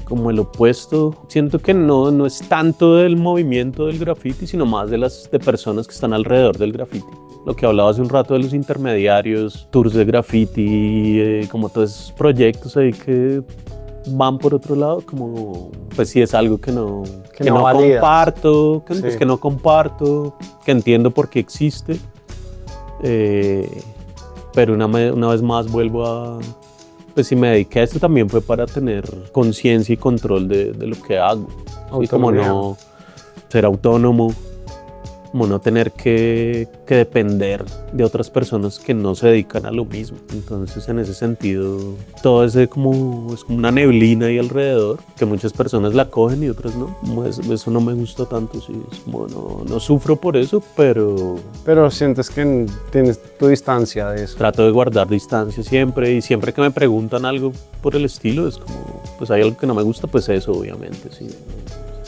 como el opuesto, siento que no es tanto del movimiento del graffiti, sino más de personas que están alrededor del graffiti. Lo que hablaba hace un rato de los intermediarios, tours de graffiti, como todos esos proyectos ahí que van por otro lado, como pues sí es algo que no comparto, que no comparto, que entiendo por qué existe. Pero una vez más vuelvo a, pues si me dediqué a esto también fue para tener conciencia y control de lo que hago. Y como no ser autónomo, como no tener que depender de otras personas que no se dedican a lo mismo. Entonces en ese sentido todo ese es como una neblina ahí alrededor, que muchas personas la cogen y otras no. Eso no me gusta tanto, sí. Es como no sufro por eso, pero sientes que tienes tu distancia de eso. Trato de guardar distancia siempre, y siempre que me preguntan algo por el estilo es como, pues hay algo que no me gusta, pues eso obviamente, sí.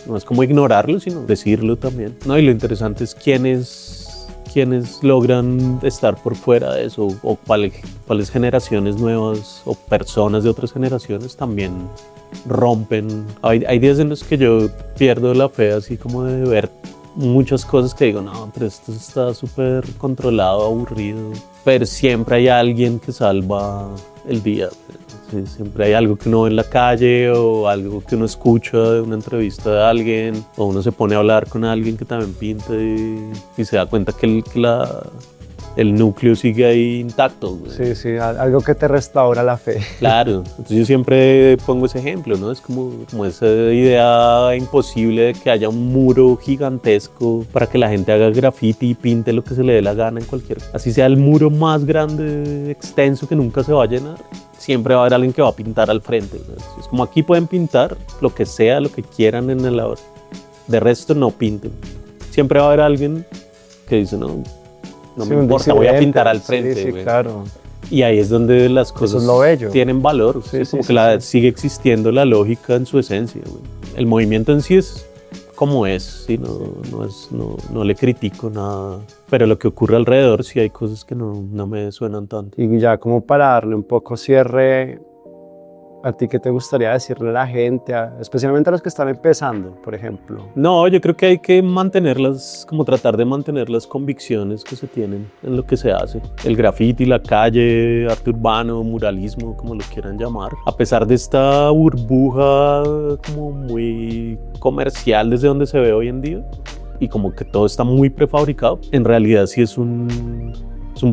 No es como ignorarlo, sino decirlo también. No, y lo interesante es quiénes logran estar por fuera de eso, o cuáles generaciones nuevas o personas de otras generaciones también rompen. Hay días en los que yo pierdo la fe, así como de ver muchas cosas que digo, no, pero esto está súper controlado, aburrido. Pero siempre hay alguien que salva el día. Sí, siempre hay algo que uno ve en la calle o algo que uno escucha de una entrevista de alguien, o uno se pone a hablar con alguien que también pinta y se da cuenta que el núcleo sigue ahí intacto. Sí, algo que te restaura la fe. Claro, entonces yo siempre pongo ese ejemplo, ¿no? Es como esa idea imposible de que haya un muro gigantesco para que la gente haga graffiti y pinte lo que se le dé la gana en cualquier... Así sea el muro más grande, extenso, que nunca se va a llenar, siempre va a haber alguien que va a pintar al frente. Es como aquí pueden pintar lo que sea, lo que quieran en el labor. De resto no pinten. Siempre va a haber alguien que dice, no me importa, voy a pintar al frente. Sí, claro. Y ahí es donde las cosas tienen valor. Como que sigue existiendo la lógica en su esencia. El movimiento en sí es como es, ¿sí? No le critico nada. Pero lo que ocurre alrededor sí hay cosas que no me suenan tanto. Y ya como para darle un poco cierre, ¿a ti qué te gustaría decirle a la gente, especialmente a los que están empezando, por ejemplo? No, yo creo que hay que tratar de mantener las convicciones que se tienen en lo que se hace. El graffiti, la calle, arte urbano, muralismo, como lo quieran llamar. A pesar de esta burbuja como muy comercial desde donde se ve hoy en día, y como que todo está muy prefabricado, en realidad sí es un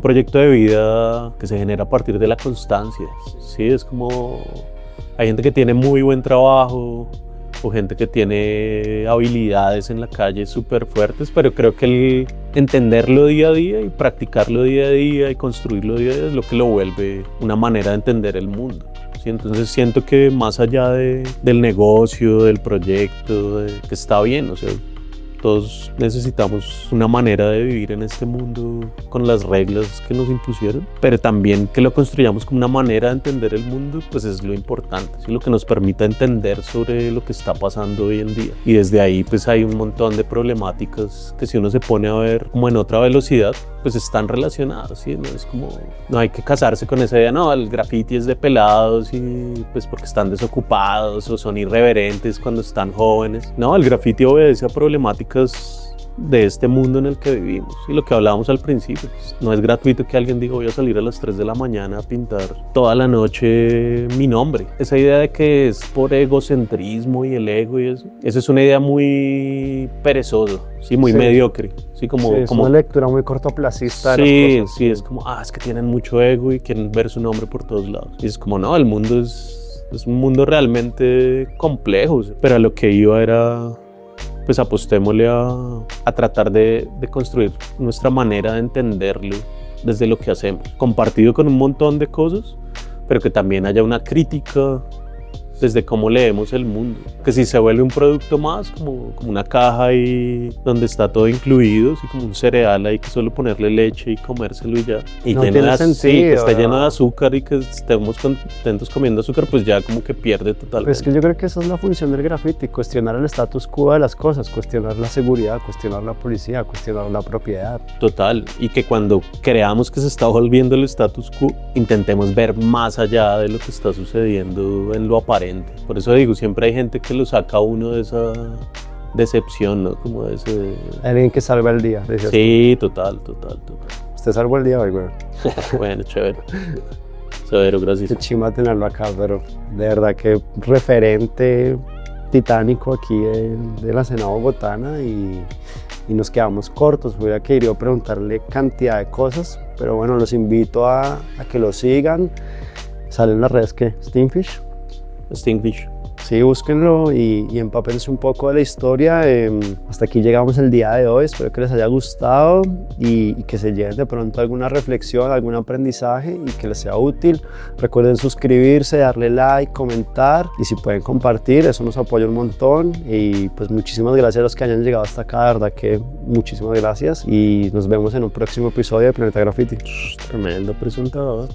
proyecto de vida que se genera a partir de la constancia. Sí, es como... Hay gente que tiene muy buen trabajo o gente que tiene habilidades en la calle súper fuertes, pero creo que entenderlo día a día y practicarlo día a día y construirlo día a día es lo que lo vuelve una manera de entender el mundo. ¿Sí? Entonces siento que más allá del negocio, del proyecto, que está bien, o sea, todos necesitamos una manera de vivir en este mundo con las reglas que nos impusieron, pero también que lo construyamos como una manera de entender el mundo, pues es lo importante, ¿sí? Lo que nos permita entender sobre lo que está pasando hoy en día. Y desde ahí pues hay un montón de problemáticas que si uno se pone a ver como en otra velocidad, pues están relacionadas, ¿sí? No es como, no hay que casarse con esa idea, no, el graffiti es de pelados y pues porque están desocupados o son irreverentes cuando están jóvenes. No, el graffiti obedece a problemáticas de este mundo en el que vivimos. Y lo que hablábamos al principio, pues, no es gratuito que alguien diga voy a salir a las 3 de la mañana a pintar toda la noche mi nombre. Esa idea de que es por egocentrismo y el ego y eso, esa es una idea muy perezosa, ¿sí? Muy mediocre. Sí, es una lectura muy cortoplacista de las cosas. Sí, es como, es que tienen mucho ego y quieren ver su nombre por todos lados. Y es como, no, el mundo es un mundo realmente complejo. Pero a lo que iba era, pues apostémosle a tratar de construir nuestra manera de entenderlo desde lo que hacemos, compartido con un montón de cosas, pero que también haya una crítica desde cómo leemos el mundo, que si se vuelve un producto más, como una caja ahí donde está todo incluido, así como un cereal ahí que solo ponerle leche y comérselo y ya, y no tiene sentido, sí, que esté lleno de azúcar y que estemos contentos comiendo azúcar, pues ya como que pierde totalmente. Pues es que yo creo que esa es la función del graffiti, cuestionar el status quo de las cosas, cuestionar la seguridad, cuestionar la policía, cuestionar la propiedad. Total, y que cuando creamos que se está volviendo el status quo, intentemos ver más allá de lo que está sucediendo en lo aparente. Por eso digo, siempre hay gente que lo saca a uno de esa decepción, ¿no? Como de ese... Alguien que salva el día. Sí, total. Usted salvó el día hoy, güey. Bueno, chévere. Severo, gracias. Qué chimba tenerlo acá, pero de verdad que referente titánico aquí de la escena bogotana y nos quedamos cortos. Hubiera querido preguntarle cantidad de cosas, pero bueno, los invito a que lo sigan. ¿Salen las redes qué? ¿Stinkfish? Stinkfish. Sí, búsquenlo y empápense un poco de la historia. Hasta aquí llegamos el día de hoy. Espero que les haya gustado y que se lleven de pronto alguna reflexión, algún aprendizaje y que les sea útil. Recuerden suscribirse, darle like, comentar y si pueden compartir, eso nos apoya un montón. Y pues muchísimas gracias a los que hayan llegado hasta acá. De verdad que muchísimas gracias y nos vemos en un próximo episodio de Planeta Graffiti. Tremendo presentador.